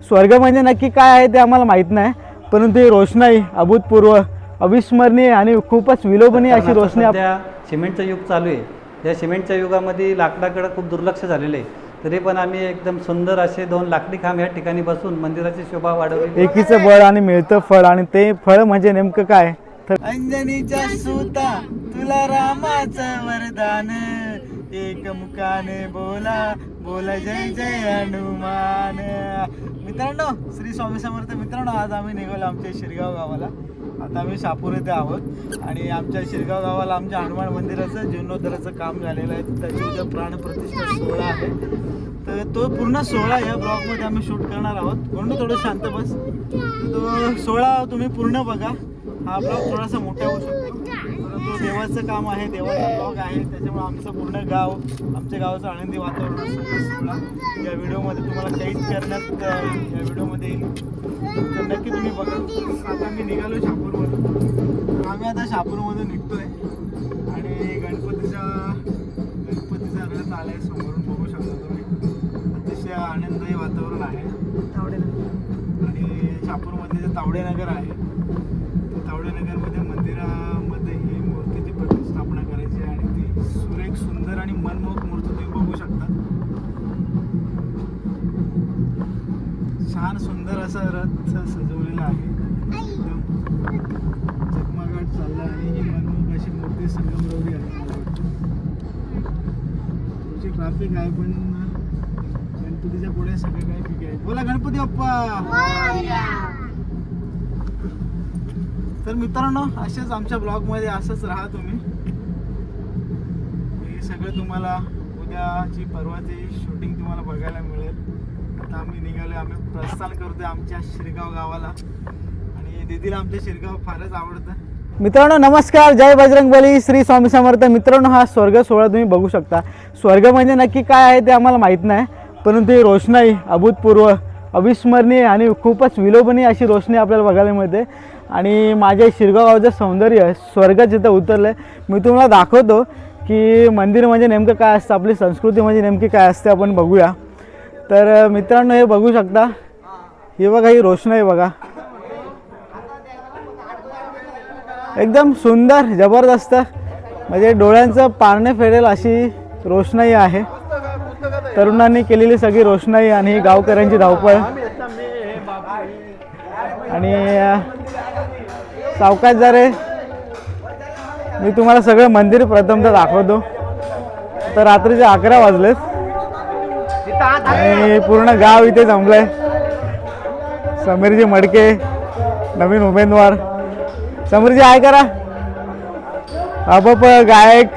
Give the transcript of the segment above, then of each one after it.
स्वर्ग म्हणजे नक्की काय आहे ते आम्हाला माहीत नाही, परंतु ही रोषणाई अभूतपूर्व, अविस्मरणीय आणि खूपच विलोभनीय अशी रोषणाई. सध्या सिमेंटचं युग चालू आहे. या सिमेंटच्या युगामध्ये लाकडाकडे खूप दुर्लक्ष झालेलं आहे. तरी पण आम्ही एकदम सुंदर असे 2 लाकडी खांब या ठिकाणी बसून मंदिराची शोभा वाढवली. एकीचं बळ आणि मिळतं फळ, आणि ते फळ म्हणजे नेमकं काय तर अंजनीच्या सुता तुला रामाचं वरदान, एक मुखाने बोला बोला जय जय हनुमान. मित्रांनो, श्री स्वामी समर्थ. मित्रांनो, आज आम्ही निघालो आमच्या शिरगाव गावाला. आता आम्ही शापूर येथे आहोत आणि आमच्या शिरगाव गावाला आमच्या हनुमान मंदिराचं जीर्णोद्धाराचं काम झालेलं आहे. त्याची उद्या प्राणप्रतिष्ठा सोहळा आहे. तर तो पूर्ण सोहळा या ब्लॉगमध्ये आम्ही शूट करणार आहोत. म्हणून थोडं शांत बस. तो सोहळा तुम्ही पूर्ण बघा. हा ब्लॉग थोडासा मोठा होऊ शकतो, परंतु देवाचं काम आहे, देवाचा ब्लॉग आहे, त्याच्यामुळे आमचं पूर्ण गाव, आमच्या गावाचं आनंदी वातावरण सगळं सोहळा या व्हिडिओमध्ये तुम्हाला कैद करण्यात या व्हिडिओमध्ये येईल. तर नक्की तुम्ही बघा. आता आम्ही निघालो शापूरमधून. आम्ही आता शापूरमधून निघतोय आणि गणपतीचा रथ आलाय समोरून, बघू शकता तुम्ही. अतिशय आनंददायी वातावरण आहे. आणि शापूरमध्ये जे तावडेनगर आहे, तावडेनगरमध्ये मंदिरामध्ये ही मूर्तीची प्रतिष्ठापना करायची आहे आणि ती सुरेख, सुंदर आणि मनमोहक मूर्ती तुम्ही बघू शकता. छान सुंदर असा रथ सजवलेला आहे. एकदम चकमकाट चालला आणि ही मनमोहक अशी मूर्ती संगमरवरी आहे. थोडीशी ट्रॅफिक आहे, पण गणपतीच्या पुढे सगळं काही ठीक आहे. बोला गणपती बाप्पा. तर मित्रांनो, असेच आमच्या ब्लॉगमध्ये असंच राहा तुम्ही. हे सगळं तुम्हाला उद्याची परवाची शूटिंग तुम्हाला बघायला मिळेल. आता आम्ही निघालो, आम्ही प्रस्थान करतोय आमच्या शिरगाव गावाला आणि दीदीला आमच्या शिरगाव फारच आवडतं. मित्रांनो नमस्कार, जय बजरंगबली, श्री स्वामी समर्थ. मित्रांनो, हा स्वर्ग सोहळा तुम्ही बघू शकता. स्वर्ग म्हणजे नक्की काय आहे ते आम्हाला माहीत नाही, परंतु ही रोषणाई अभूतपूर्व, अविस्मरणीय आणि खूपच विलोभनीय अशी रोषणाई आपल्याला बघायला मिळते. आणि माझ्या शिरगाव गावचं सौंदर्य स्वर्ग जिथं उतरलं आहे. मी तुम्हाला दाखवतो की मंदिर म्हणजे नेमकं काय असतं, आपली संस्कृती म्हणजे नेमकी काय असते, आपण बघूया. तर मित्रांनो, हे बघू शकता, हे बघा, ही रोषणाई बघा, एकदम सुंदर, जबरदस्त, म्हणजे डोळ्यांचं पारणे फेडेल अशी रोषणाई आहे. तरुणांनी केलेली सगळी रोषणाई आणि गावकऱ्यांची धावपळ. आणि सावकाश जरे मी तुम्हाला सगळं मंदिर प्रथमतः दाखवतो. तर रात्रीचे 11 वाजलेत आणि पूर्ण गाव इथे जमलंय. समीरजी मडके नवीन उमेदवार. समीरजी आहे करा. आपोआप गायक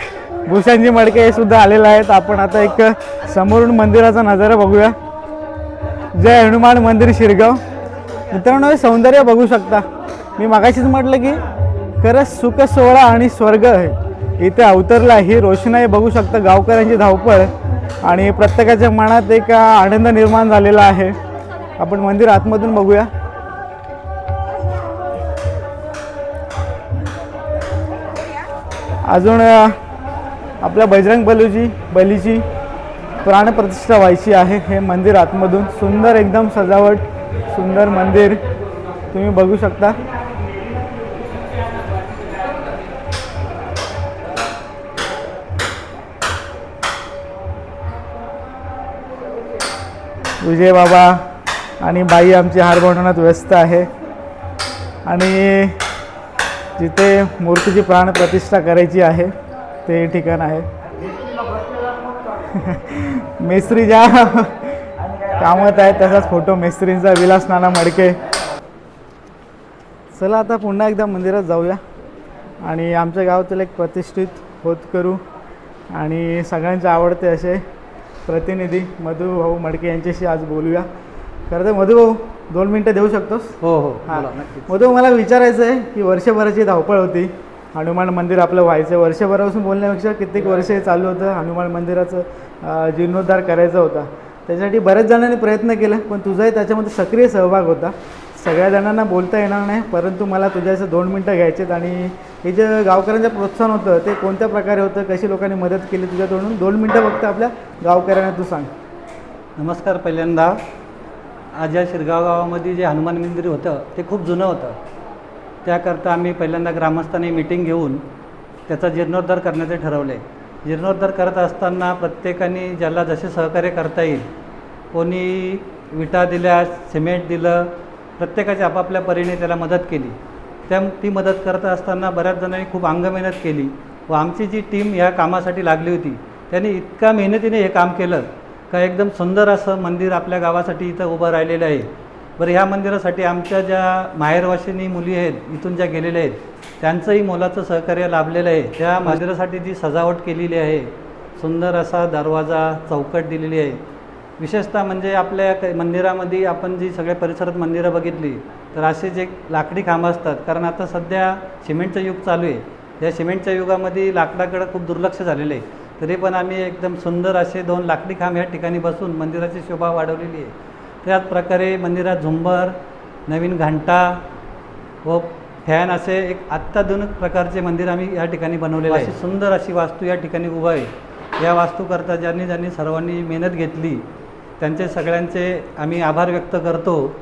भूषणजी मडके हे सुद्धा आलेले आहेत. आपण आता एक समोरून मंदिराचा नजारा बघूया. जय हनुमान मंदिर शिरगाव. मित्रांनो, हे सौंदर्य बघू शकता. मी मगाशीच म्हटलं की खरंच सुख सोहळा आणि स्वर्ग इथे अवतरला. ही रोषणाई बघू शकता, गावकऱ्यांची धावपळ आणि प्रत्येकाच्या मनात एक आनंद निर्माण झालेला आहे. आपण मंदिर आतमधून बघूया. अजून आपल्या बजरंग बलीची प्राणप्रतिष्ठा व्हायची आहे. हे मंदिर आतमधून सुंदर, एकदम सजावट, सुंदर मंदिर तुम्ही बघू शकता. विजय बाबा आणि बाई आमची हार बनवण्यात व्यस्त आहे. आणि जिथे मूर्तीची प्राणप्रतिष्ठा करायची आहे ते ठिकाण आहे. मेस्त्री ज्या कामात आहे तसाच फोटो मेस्त्रींचा, विलास नाना मडके. चला आता पुन्हा एकदा मंदिरात जाऊया आणि आमच्या गावातील एक प्रतिष्ठित होतकरू आणि सगळ्यांचे आवडते असे प्रतिनिधी मधुभाऊ मडके यांच्याशी आज बोलूया. खरं तर मधुभाऊ 2 मिनटं देऊ शकतोस? हो हो, हां मधू, मला विचारायचं आहे की वर्षभराची धावपळ होती, हनुमान मंदिर आपलं व्हायचं. वर्षभरापासून बोलण्यापेक्षा कित्येक वर्ष चालू होतं. हनुमान मंदिराचं जीर्णोद्धार करायचा होता. त्यासाठी बऱ्याच जणांनी प्रयत्न केला, पण तुझाही त्याच्यामध्ये सक्रिय सहभाग होता. सगळ्या जणांना बोलता येणार नाही, परंतु मला तुझ्याचं 2 मिनटं घ्यायचेत. आणि हे जे गावकऱ्यांचं प्रोत्साहन होतं ते कोणत्या प्रकारे होतं, कशी लोकांनी मदत केली तुझ्याकडून 2 मिनटं फक्त आपल्या गावकऱ्यांना तू सांग. नमस्कार. पहिल्यांदा आज या शिरगाव गावामध्ये जे हनुमान मंदिर होतं ते खूप जुनं होतं. त्याकरता आम्ही पहिल्यांदा ग्रामस्थांनी मीटिंग घेऊन त्याचा जीर्णोद्धार करण्याचे ठरवले. जीर्णोद्धार करत असताना प्रत्येकाने ज्याला जसे सहकार्य करता येईल, कोणी विटा दिल्या, सिमेंट दिलं, प्रत्येकाच्या आपापल्या परीने त्याला मदत केली. ती मदत करत असताना बऱ्याच जणांनी खूप अंगमेहनत केली व आमची जी टीम ह्या कामासाठी लागली होती त्यांनी इतका मेहनतीने हे काम केलं का एकदम सुंदर असं मंदिर आपल्या गावासाठी इथं उभं राहिलेलं आहे. बरं, ह्या मंदिरासाठी आमच्या ज्या माहेरवाशिनी मुली आहेत, इथून ज्या गेलेल्या आहेत, त्यांचंही मोलाचं सहकार्य लाभलेलं आहे. त्या मंदिरासाठी जी सजावट केलेली आहे, सुंदर असा दरवाजा, चौकट दिलेली आहे. विशेषतः म्हणजे आपल्या मंदिरामध्ये आपण जी सगळ्या परिसरात मंदिरं बघितली तर असे जे लाकडी खांब असतात, कारण आता सध्या सिमेंटचं युग चालू आहे. या सिमेंटच्या युगामध्ये लाकडाकडं खूप दुर्लक्ष झालेलं आहे. तरी पण आम्ही एकदम सुंदर असे 2 लाकडी खांब या ठिकाणी बसून मंदिराची शोभा वाढवलेली आहे. त्याच प्रकारे मंदिरात झुंबर, नवीन घंटा व फॅन असे एक अत्याधुनिक प्रकारचे मंदिर आम्ही या ठिकाणी बनवलेले आहे. अशी सुंदर अशी वास्तू या ठिकाणी उभा आहे. या वास्तूकरता ज्यांनी सर्वांनी मेहनत घेतली त्यांचे सगळ्यांचे आम्ही आभार व्यक्त करतो.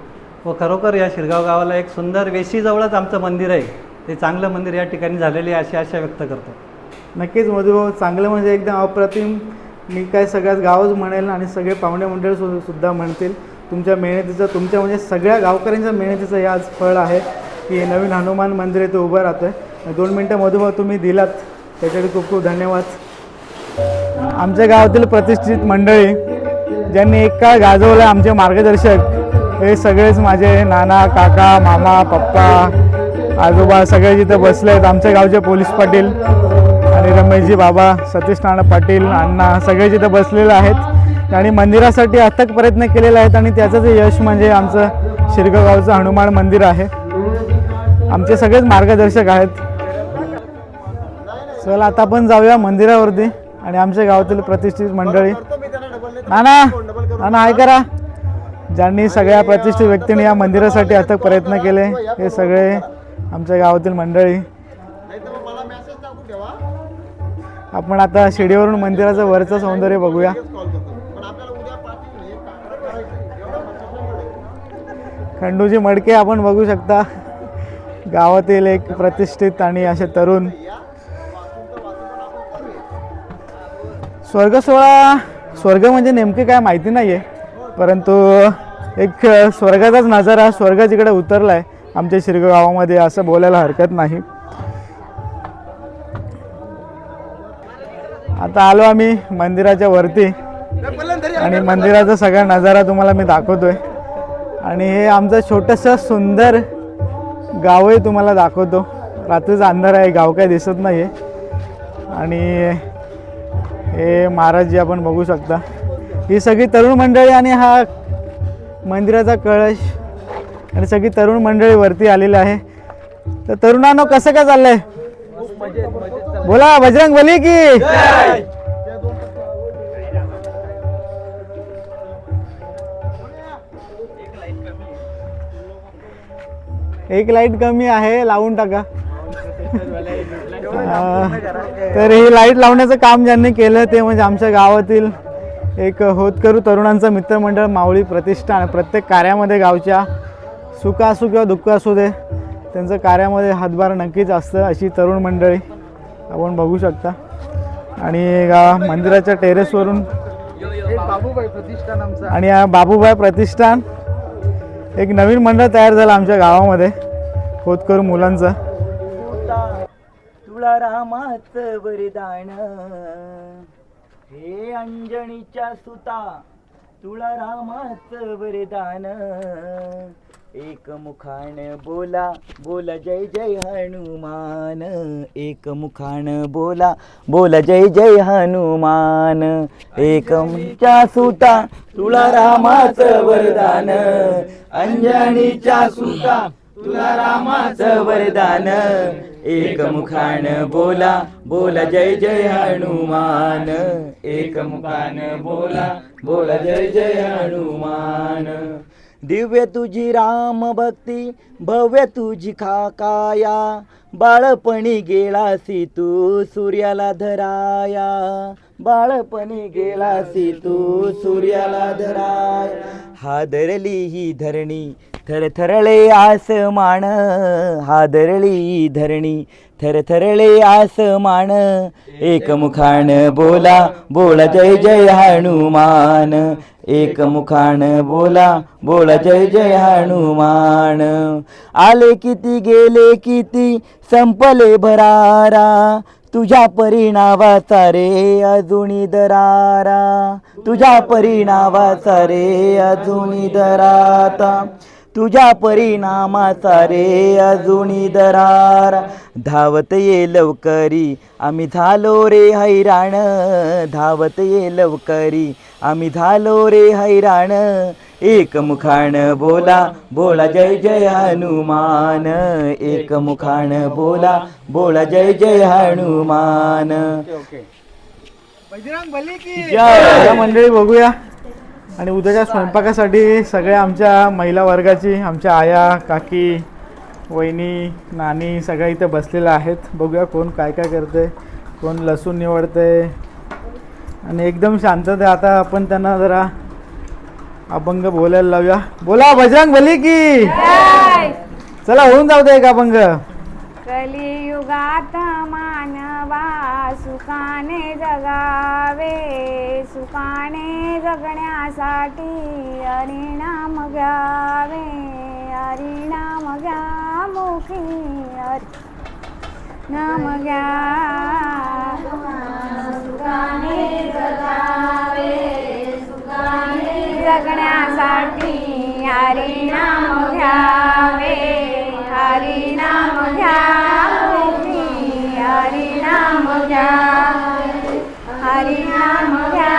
व खरोखर या शिरगाव गावाला एक सुंदर वेशीजवळच आमचं मंदिर आहे, ते चांगलं मंदिर या ठिकाणी झालेले आहे अशी आशा व्यक्त करतो. नक्कीच मधुभाऊ, चांगलं म्हणजे एकदम अप्रतिम. मी काय सगळ्याच गावच म्हणेल आणि सगळे पाहुणे मंडळ सुद्धा म्हणतील. तुमच्या मेहनतीचं, तुमच्या म्हणजे सगळ्या गावकऱ्यांच्या मेहनतीचं हे आज फळ आहे की हे नवीन हनुमान मंदिर आहे ते उभं राहतं आहे. 2 मिनटं मधुभाऊ तुम्ही दिलात त्याच्यासाठी खूप खूप धन्यवाद. आमच्या गावातील प्रतिष्ठित मंडळी ज्यांनी एक काळ गाजवलं, आमचे मार्गदर्शक हे सगळेच माझे नाना, काका, मामा, पप्पा, आजोबा सगळे जिथं बसले आहेत. आमच्या गावचे पोलीस पाटील आणि रमेशजी बाबा, सतीश नाना पाटील, अण्णा सगळे जिथं बसलेले आहेत आणि मंदिरासाठी अथक प्रयत्न केलेले आहेत आणि त्याचं यश म्हणजे आमचं शिरगाव गावचं हनुमान मंदिर आहे. आमचे सगळेच मार्गदर्शक आहेत. चला आता आपण जाऊया मंदिरावरती आणि आमच्या गावातील प्रतिष्ठित मंडळी, नाना हाय करा, ज्यांनी सगळ्या प्रतिष्ठित व्यक्तींनी या मंदिरासाठी अथक प्रयत्न केले, हे सगळे आमच्या गावातील मंडळी. आपण आता शिडीवरून मंदिराचं वरचं सौंदर्य बघूया. खंडूजी मडके आपण बघू शकता, गावातील एक प्रतिष्ठित आणि असे तरुण. स्वर्ग म्हणजे नेमके काय माहिती नाही आहे, परंतु एक स्वर्गाचाच नजारा, स्वर्ग जिकडे उतरला आहे आमच्या शिरगाव गावामध्ये असं बोलायला हरकत नाही. आता आलो आम्ही मंदिराच्या वरती आणि मंदिराचा सगळा नजारा तुम्हाला मी दाखवतोय आणि हे आमचं छोटंसं सुंदर गाव आहे, तुम्हाला दाखवतो. रात्रीचा अंधार आहे, गाव काय दिसत नाही आहे. आणि हे महाराज जी आपण बघू शकता, ही सगळी तरुण मंडळी आणि हा मंदिराचा कळश आणि सगळी तरुण मंडळी वरती आलेली आहे. तर तरुणांनो कसं काय चाललंय? बोला बजरंग बली की. एक लाईट कमी आहे, लावून टाका. तर ही लाईट लावण्याचं काम ज्यांनी केलं ते म्हणजे आमच्या गावातील एक होतकरू तरुणांचं मित्रमंडळ माऊली प्रतिष्ठान. प्रत्येक कार्यामध्ये गावच्या सुख असो किंवा दुःख असू दे, त्यांचं कार्यामध्ये हातभार नक्कीच असतं. अशी तरुण मंडळी आपण बघू शकता. आणि मंदिराच्या टेरेसवरून बाबूभाई प्रतिष्ठान आमचं, आणि या बाबूभाई प्रतिष्ठान एक नवीन मंडळ तयार झालं आमच्या गावामध्ये होतकरू मुलांचं. तुला रामाचं वरदान, हे अंजनीच्या सुता, तुला रामाचं वरदान, एक मुखान बोला बोला जय जय हनुमान, एक मुखान बोला बोला जय जय हनुमान, एक मुखाच्या सुता तुला रामाचं वरदान, अंजनीच्या सुता तुला रामाचं वरदान, एक मुखान बोला बोला जय जय हनुमान, एक मुखान बोला बोला जय जय हनुमान. दिव्य तुझी राम भक्ती भव्य तुझी काया बाळपणी गेलासी तू सूर्याला धराया बाळपणी गेलासी तू सूर्याला धराया हादरली ही धरणी थरथरले आसमान हादरली ही धरणी थरथरले आसमान एकमुखान बोला बोला जय जय हनुमान एकमुखान बोला बोला जय जय हनुमान आले किती गेले किती संपले भरारा तुझ्या परिणावाचा रे अजूनी दरारा तुझ्या परिणावाचा रे अजूनी दराता तुझ्या परिणामाचा रे अजूनी दरार धावत ये लवकरी आम्ही झालो रे हैराण धावत ये लवकरी आम्ही झालो रे हैराण एकमुखान बोला बोला जय जय हनुमान एकमुखान बोला बोला जय जय हनुमान या मंडळी बघूया. आणि उद्याच्या स्वयंपाकासाठी सगळ्या आमच्या महिला वर्गाची आमच्या आया काकी वहिनी नानी सगळ्या इथे बसलेल्या आहेत. बघूया कोण काय काय करते कोण लसूण निवडते आणि एकदम शांतता. आता आपण त्यांना जरा अभंग बोलायला लावूया. बोला बजरंग बली की चला होऊन जाऊ दे एक अभंग. कलियुगात मानवा सुखाने जगावे सुखाने जगण्यासाठी हरिनाम घ्यावे हरिनाम घ्या मुखी नाम घ्या सुखाने जगावे सुखाने जगण्यासाठी हरिनाम घ्यावे हरिनाम घ्या हरिनाम घ्या हरिनाम घ्या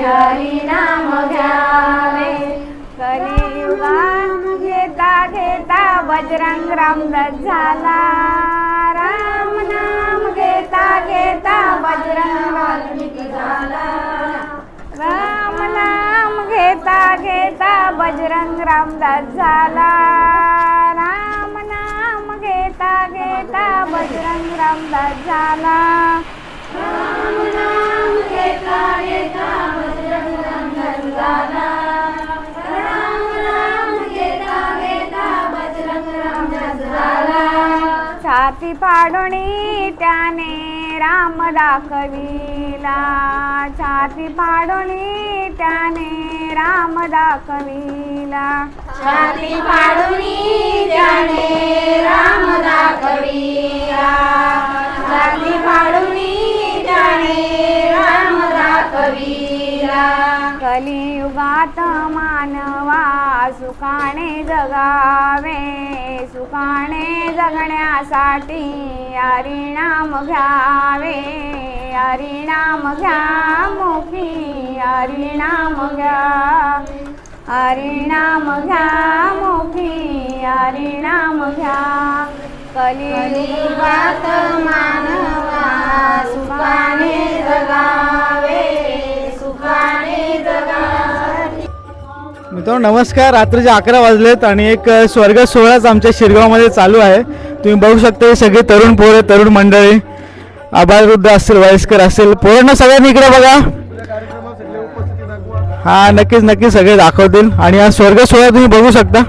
हरिनाम घ्यावे कलियुगात घेता घेता बजरंग रामदास झाला राम नाम घेता घेता बजरंग वाल्मिकी झाला राम नाम घेता घेता बजरंग रामदास झाला राम नाम घेता घेता बजरंग रामदास झाला राम नाम घेता घेता बजरंग रामदास झाला राम नाम घेता घेता बजरंग रामदास झाला छाती फाडूनी त्याने राम दाखविला छाती फाडूनी त्याने राम दाखविला छाती फाडूनी त्याने राम दाखविला छाती फाडूनी त्याने राम दाखविला कलियुगात मानवा सुखाने जगावे सुखाने जगण्यासाठी हरिनाम घ्यावे हरिनाम घ्या मुखी हरिनाम घ्या हरिनाम घ्या मुखी हरिनाम घ्या कलियुगात मानवा सुखाने जगावे सुखाने जगावे. मित्रांनो नमस्कार. रात्रीचे 11 वाजलेत आणि एक स्वर्ग सोहळाच आमच्या शिरगावमध्ये चालू आहे. तुम्ही बघू शकता हे सगळे तरुण पोरं तरुण मंडळी आबालवृद्ध असतील वयस्कर असतील पोरांना सगळ्यांनी इकडे बघा. हा नक्कीच नक्कीच सगळे दाखवतील. आणि हा स्वर्ग सोहळा तुम्ही बघू शकता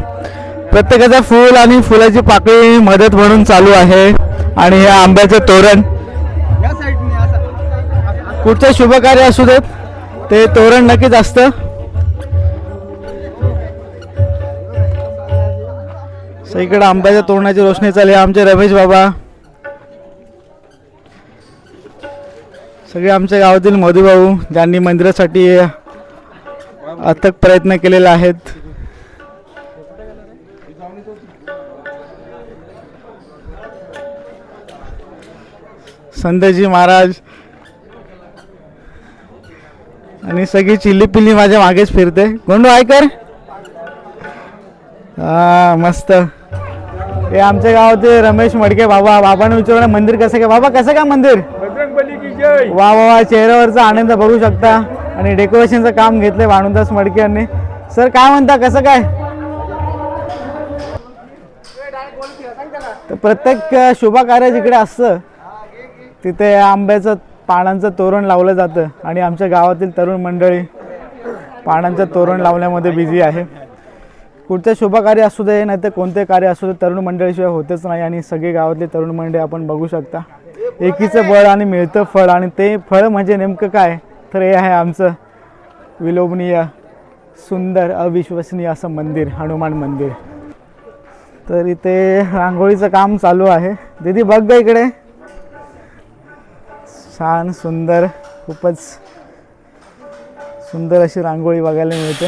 प्रत्येकाचा फूल आणि फुलाची पाकळी मदत म्हणून चालू आहे. आणि हे आंब्याचं तोरण कुठचं शुभ कार्य असू देत ते तोरण नक्कीच असतं. सगळीकडे आंब्याच्या तोरणाची रोषणी चालली. आमचे रमेश बाबा सगळे आमच्या गावातील मधुभाऊ ज्यांनी मंदिरासाठी अथक प्रयत्न केलेले आहेत. संतजी महाराज आणि सगळी चिल्ली पिल्ली माझ्या मागेच फिरते. गोंडू ऐकर हा मस्त. हे आमच्या गावाचे रमेश मडके बाबा. बाबांना विचारलं मंदिर कसं काय बाबा कसं काय मंदिर. वा वा वा चेहऱ्यावरचा आनंद बघू शकता. आणि डेकोरेशनचं काम घेतलंय भानुदास मडके यांनी. सर काय म्हणता, कसं काय? तर प्रत्येक शुभ कार्य जिकडे असतं तिथे आंब्याचं पानांचं तोरण लावलं जातं आणि आमच्या गावातील तरुण मंडळी पानांचं तोरण लावण्यामध्ये बिझी आहे. कुठचं शुभ कार्य असू दे नाही तर कोणते कार्य असू दे, तरुण मंडळीशिवाय होतच नाही. आणि सगळी गावातली तरुण मंडळी आपण बघू शकता. एकीचं बळ आणि मिळतं फळ, आणि ते फळ म्हणजे नेमकं काय, तर हे आहे आमचं विलोभनीय सुंदर अविश्वसनीय असं मंदिर, हनुमान मंदिर. तर इथे रांगोळीचं काम चालू आहे. दीदी बघ ग इकडे, छान सुंदर, खूपच सुंदर अशी रांगोळी बघायला मिळते.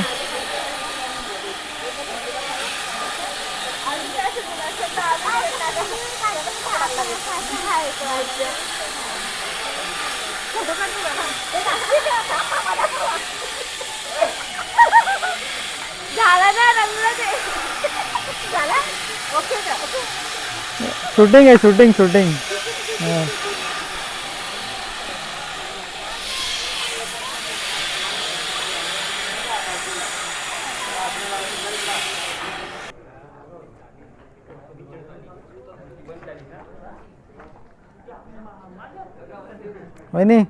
शूटिंग आहे, शूटिंग शूटिंग. वहिनी